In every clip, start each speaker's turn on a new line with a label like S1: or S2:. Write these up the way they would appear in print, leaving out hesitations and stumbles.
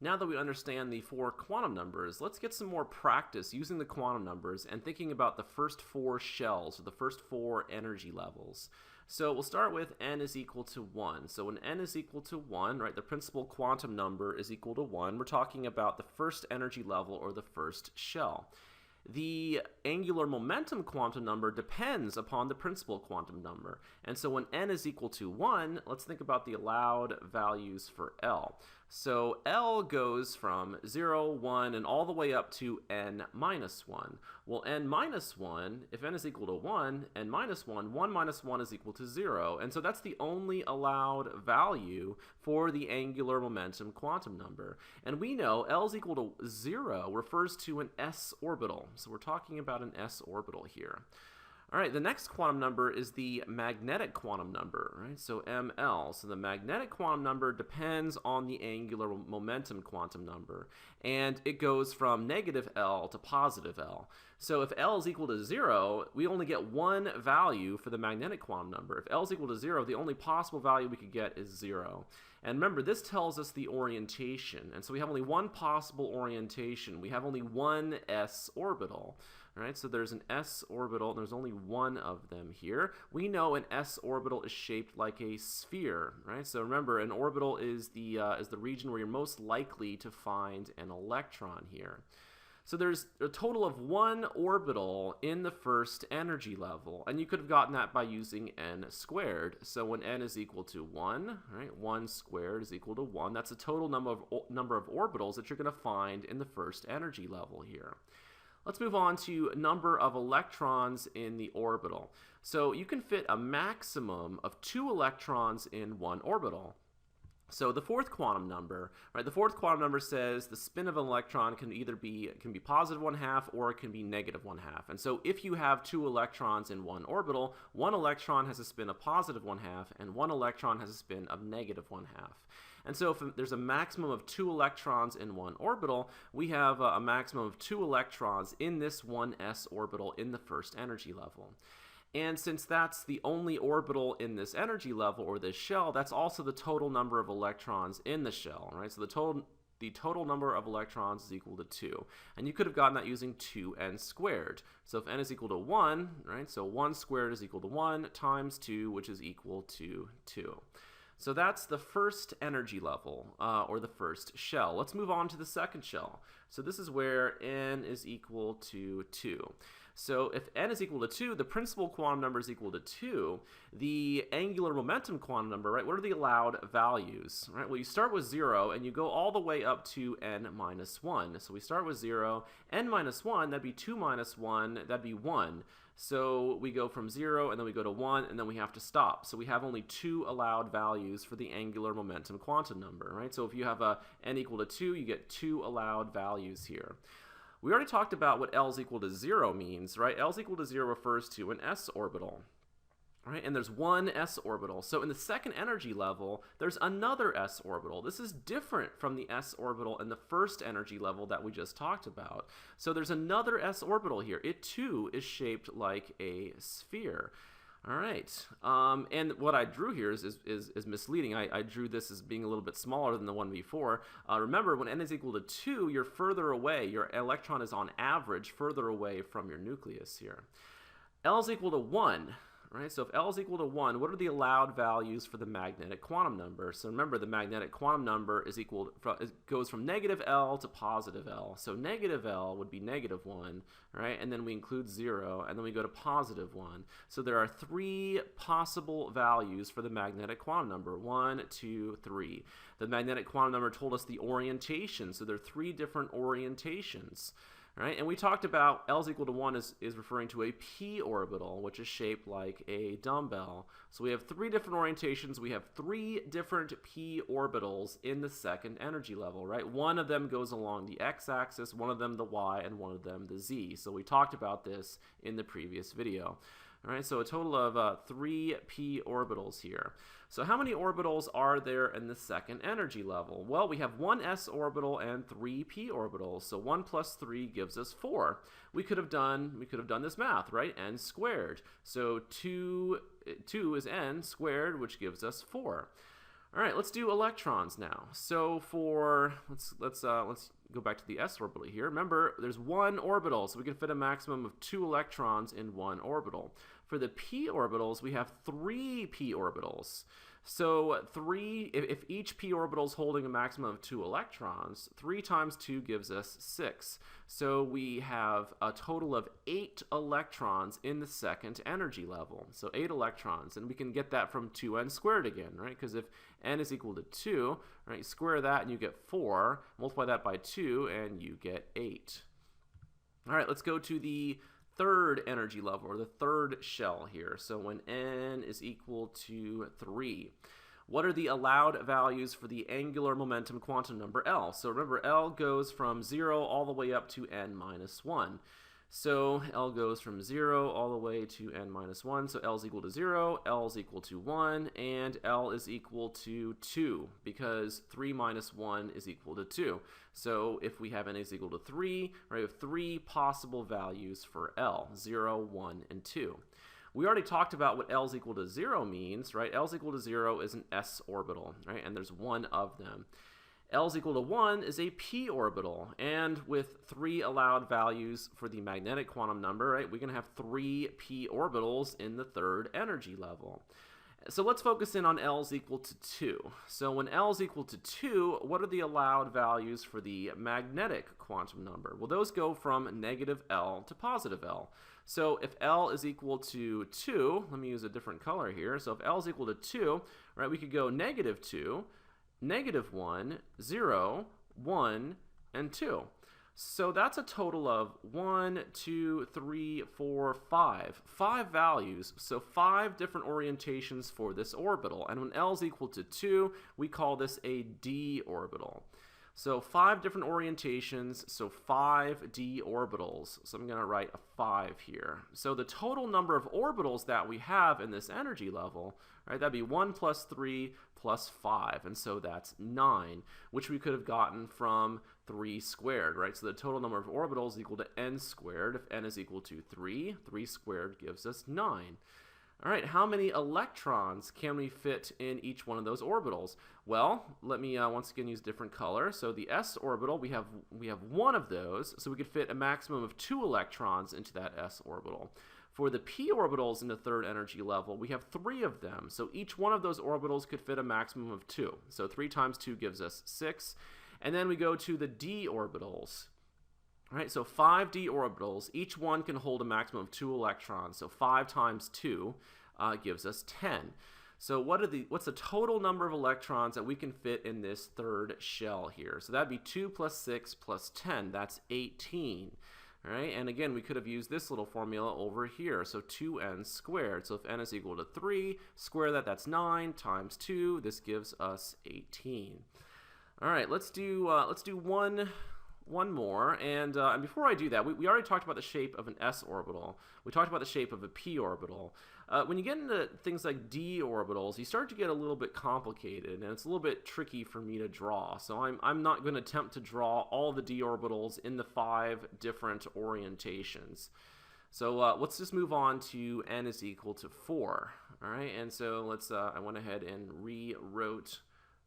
S1: Now that we understand the four quantum numbers, let's get some more practice using the quantum numbers and thinking about the first four shells, or the first four energy levels. So we'll start with n is equal to 1. So when n is equal to 1, right, the principal quantum number is equal to 1, we're talking about the first energy level, or the first shell. The angular momentum quantum number depends upon the principal quantum number. And so when n is equal to 1, let's think about the allowed values for L. So L goes from 0, 1, and all the way up to n minus 1. Well, n minus 1, if n is equal to 1, n minus 1, 1 minus 1 is equal to 0. And so that's the only allowed value for the angular momentum quantum number. And we know L is equal to 0 refers to an s orbital. So we're talking about an s orbital here. All right, the next quantum number is the magnetic quantum number, right? So ML. So the magnetic quantum number depends on the angular momentum quantum number, and it goes from negative L to positive L. So if L is equal to 0, we only get one value for the magnetic quantum number. If L is equal to 0, the only possible value we could get is 0. And remember, this tells us the orientation, and so we have only one possible orientation. We have only one s orbital. Right, so there's an s orbital, and there's only one of them here. We know an s orbital is shaped like a sphere, right? So remember, an orbital is the region where you're most likely to find an electron here. So there's a total of one orbital in the first energy level, and you could have gotten that by using n squared. So when n is equal to 1, right, 1 squared is equal to 1. That's the total number of orbitals that you're going to find in the first energy level here. Let's move on to number of electrons in the orbital. So you can fit a maximum of 2 electrons in one orbital. So the fourth quantum number, right? The fourth quantum number says the spin of an electron can either be positive 1/2 or it can be negative 1/2. And so if you have 2 electrons in one orbital, one electron has a spin of positive 1/2 and one electron has a spin of negative 1/2. And so if there's a maximum of 2 electrons in one orbital, we have a maximum of 2 electrons in this 1s orbital in the first energy level. And since that's the only orbital in this energy level, or this shell, that's also the total number of electrons in the shell, right? So the total number of electrons is equal to 2. And you could have gotten that using 2n squared. So if n is equal to 1, right, so 1 squared is equal to 1 times 2, which is equal to 2. So that's the first energy level, or the first shell. Let's move on to the second shell. So this is where n is equal to 2. So if n is equal to 2, the principal quantum number is equal to 2. The angular momentum quantum number, right, what are the allowed values? Right? Well, you start with 0, and you go all the way up to n minus 1. So we start with 0. N minus 1, that'd be 2 minus 1, that'd be 1. So we go from 0, and then we go to 1, and then we have to stop. So we have only 2 allowed values for the angular momentum quantum number, right? So if you have a n equal to 2, you get 2 allowed values here. We already talked about what L is equal to 0 means, right? L is equal to 0 refers to an s orbital, right? And there's one s orbital. So in the second energy level, there's another s orbital. This is different from the s orbital in the first energy level that we just talked about. So there's another s orbital here. It too is shaped like a sphere. All right, and what I drew here is misleading. I drew this as being a little bit smaller than the one before. Remember, when n is equal to 2, you're further away. Your electron is on average further away from your nucleus here. L is equal to 1. Right, so if L is equal to 1, what are the allowed values for the magnetic quantum number? So remember, the magnetic quantum number is it goes from negative L to positive L. So negative L would be negative 1, right? And then we include 0, and then we go to positive 1. So there are 3 possible values for the magnetic quantum number: 1, 2, 3. The magnetic quantum number told us the orientation, so there are 3 different orientations. Right? And we talked about L is equal to 1 is referring to a p orbital, which is shaped like a dumbbell. So we have 3 different orientations. We have 3 different p orbitals in the second energy level, right? One of them goes along the x-axis, one of them the y, and one of them the z. So we talked about this in the previous video. All right, so a total of 3 p orbitals here. So how many orbitals are there in the second energy level? Well, we have 1 s orbital and 3 p orbitals. So 1 plus 3 gives us 4. We could have done this math, right? N squared. So 2 is n squared, which gives us 4. All right, let's do electrons now. So for let's go back to the s orbital here. Remember, there's one orbital, so we can fit a maximum of 2 electrons in one orbital. For the p orbitals, we have 3 p orbitals. So if each p orbital is holding a maximum of 2 electrons, 3 times 2 gives us 6. So we have a total of 8 electrons in the second energy level. So 8 electrons, and we can get that from 2n squared again, right? Because if n is equal to 2, right, square that and you get 4, multiply that by 2 and you get 8. All right, let's go to the third energy level, or the third shell here. So when n is equal to 3, what are the allowed values for the angular momentum quantum number L? So remember, L goes from 0 all the way up to n minus 1. So L goes from 0 all the way to n minus 1. So L is equal to 0, L is equal to 1, and L is equal to 2, because 3 minus 1 is equal to 2. So if we have n is equal to 3, right, we have 3 possible values for L, 0, 1, and 2. We already talked about what L is equal to 0 means, right? L is equal to 0 is an s orbital, right? And there's one of them. L is equal to 1 is a p orbital, and with 3 allowed values for the magnetic quantum number, right, we can have 3 p orbitals in the third energy level. So let's focus in on L is equal to 2. So when L is equal to 2, what are the allowed values for the magnetic quantum number? Well, those go from negative L to positive L. So if L is equal to 2, let me use a different color here. So if L is equal to 2, right, we could go negative 2, negative 1, 0, 1, and 2. So that's a total of 1, 2, 3, 4, 5. 5 values, so 5 different orientations for this orbital. And when L is equal to 2, we call this a d orbital. So 5 different orientations, so 5 d orbitals. So I'm going to write a 5 here. So the total number of orbitals that we have in this energy level, right, that'd be 1 plus 3 plus 5, and so that's 9, which we could have gotten from 3 squared, right? So the total number of orbitals is equal to n squared. If n is equal to 3, 3 squared gives us 9. All right, how many electrons can we fit in each one of those orbitals? Well, let me once again use different color. So the s orbital, we have one of those, so we could fit a maximum of 2 electrons into that s orbital. For the p orbitals in the third energy level, we have 3 of them, so each one of those orbitals could fit a maximum of 2. So 3 times 2 gives us 6. And then we go to the d orbitals. All right, so 5 d orbitals, each one can hold a maximum of 2 electrons, so 5 times 2 gives us 10. So what's the total number of electrons that we can fit in this third shell here? So that'd be 2 plus 6 plus 10, that's 18. All right, and again, we could have used this little formula over here, so 2n squared. So if n is equal to 3, square that, that's 9, times 2, this gives us 18. All right, let's do one more, and before I do that, we already talked about the shape of an s orbital. We talked about the shape of a p orbital. When you get into things like d orbitals, you start to get a little bit complicated, and it's a little bit tricky for me to draw. So I'm not going to attempt to draw all the d orbitals in the 5 different orientations. So let's just move on to n is equal to 4. All right, and so let's I went ahead and rewrote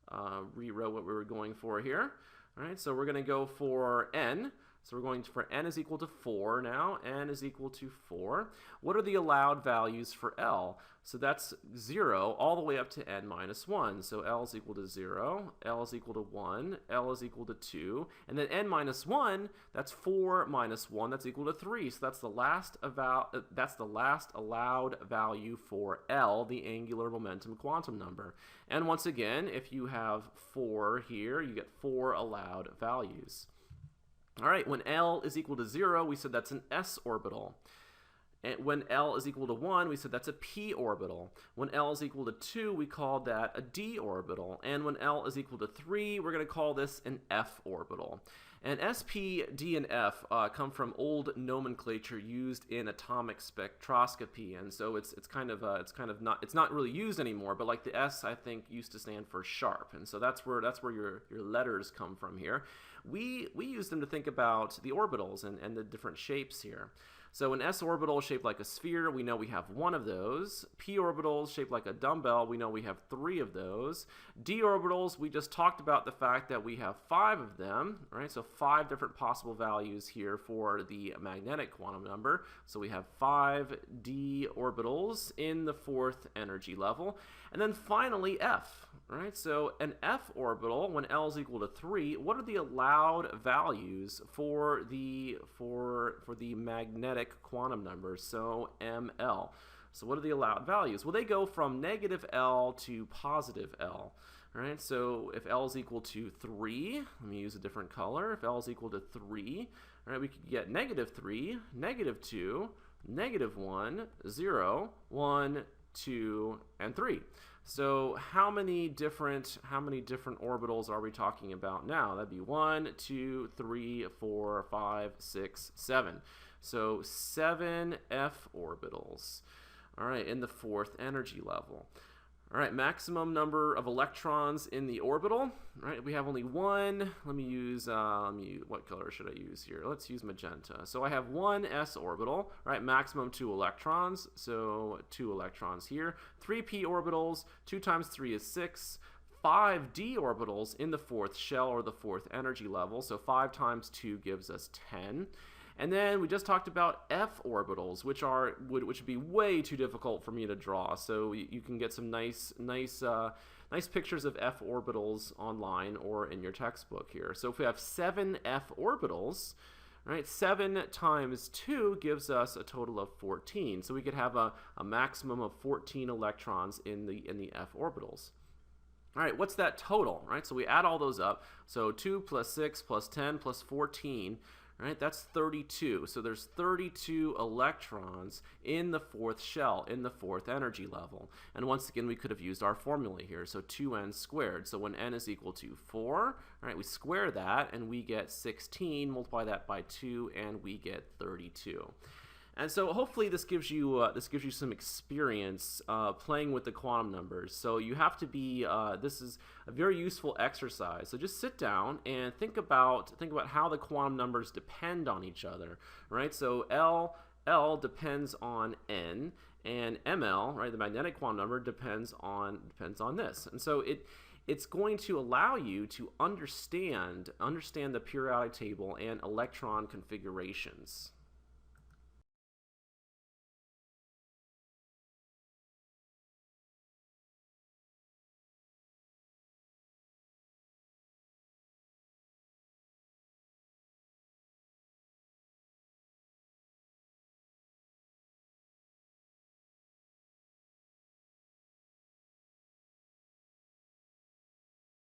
S1: what we were going for here. All right, so we're going to go for n. So we're going for n is equal to 4 now. N is equal to 4. What are the allowed values for L? So that's 0 all the way up to n minus 1. So L is equal to 0, L is equal to 1, L is equal to 2, and then n minus 1, that's 4 minus 1, that's equal to 3. So that's the last allowed value for L, the angular momentum quantum number. And once again, if you have 4 here, you get 4 allowed values. All right, when L is equal to 0, we said that's an s orbital. And when L is equal to 1, we said that's a p orbital. When L is equal to 2, we called that a d orbital. And when L is equal to 3, we're going to call this an f orbital. And SP, D, and F come from old nomenclature used in atomic spectroscopy, and so it's not really used anymore. But like the S, I think used to stand for sharp, and so that's where your letters come from here. We use them to think about the orbitals and the different shapes here. So an s orbital shaped like a sphere, we know we have one of those. P orbitals shaped like a dumbbell, we know we have 3 of those. D orbitals, we just talked about the fact that we have 5 of them, right? So 5 different possible values here for the magnetic quantum number. So we have 5 d orbitals in the 4th energy level. And then finally F, right? So an F orbital, when L is equal to 3, what are the allowed values for the magnetic quantum numbers? So ML. So what are the allowed values? Well, they go from negative L to positive L. Right? So if L is equal to 3, let me use a different color. If L is equal to 3, right, we could get negative 3, negative 2, negative 1, 0, 1, 2, and 3. So how many different orbitals are we talking about now? That'd be 1, 2, 3, 4, 5, 6, 7. So 7 F orbitals. All right, in the 4th energy level. All right, maximum number of electrons in the orbital. All right, we have only one. Let me use, what color should I use here? Let's use magenta. So I have one s orbital, right? Maximum 2 electrons, so 2 electrons here. 3 p orbitals, 2 times 3 is 6. 5 d orbitals in the 4th shell or the 4th energy level, so 5 times 2 gives us 10. And then we just talked about F orbitals, which would be way too difficult for me to draw. So you can get some nice pictures of F orbitals online or in your textbook here. So if we have 7 F orbitals, right, 7 times 2 gives us a total of 14. So we could have a maximum of 14 electrons in the F orbitals. All right, what's that total, right? So we add all those up. So 2 plus 6 plus 10 plus 14. Right, that's 32. So there's 32 electrons in the 4th shell, in the 4th energy level. And once again, we could have used our formula here. So 2n squared. So when n is equal to 4, right, we square that and we get 16. Multiply that by 2 and we get 32. And so hopefully this gives you some experience playing with the quantum numbers. So you have to be this is a very useful exercise. So just sit down and think about how the quantum numbers depend on each other, right? So L depends on n, and ML, right, the magnetic quantum number depends on this. And so it's going to allow you to understand the periodic table and electron configurations.